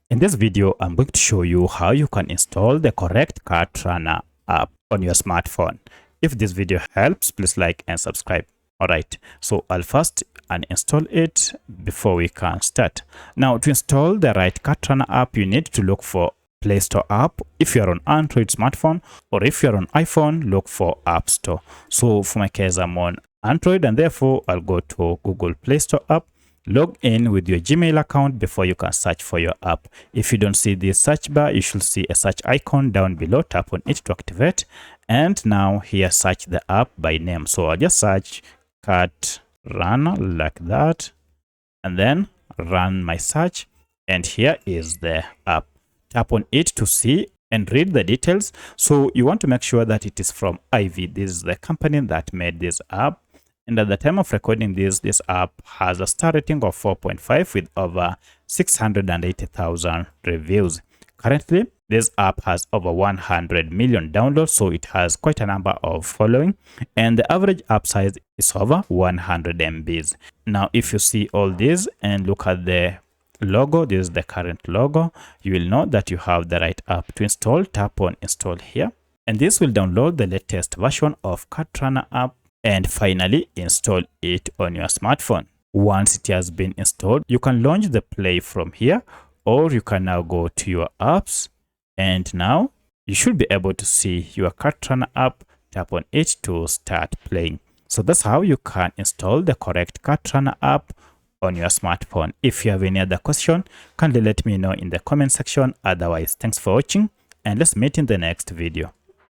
In this video, I'm going to show you how you can install the correct Cart Runner app on your smartphone. If this video helps, please like and subscribe. Alright, so I'll first uninstall it before we can start. Now, to install the right Cart Runner app, you need to look for Play Store app if you're on Android smartphone, or if you're on iPhone, look for App Store. So for my case, I'm on Android, and therefore I'll go to Google Play Store app. Log in with your Gmail account before you can search for your app. If you don't see this search bar, you should see a search icon down below. Tap on it to activate. And now here, search the app by name. So I'll just search Cart Runner like that, and then run my search. And here is the app. Tap on it to see and read the details. So you want to make sure that it is from Ivy. This is the company that made this app. And at the time of recording this app has a star rating of 4.5 with over 680,000 reviews. Currently, this app has over 100 million downloads, so it has quite a number of following, and the average app size is over 100 MBs. Now, if you see all this and look at the logo, this is the current logo, you will know that you have the right app to install. Tap on install here, and this will download the latest version of Cart Runner app and finally install it on your smartphone. Once it has been installed, you can launch the Play from here, or you can now go to your apps, and now you should be able to see your Cart Runner app. Tap on it to start playing. So that's how you can install the correct Cart Runner app on your smartphone. If you have any other question, kindly let me know in the comment section. Otherwise, thanks for watching, and let's meet in the next video.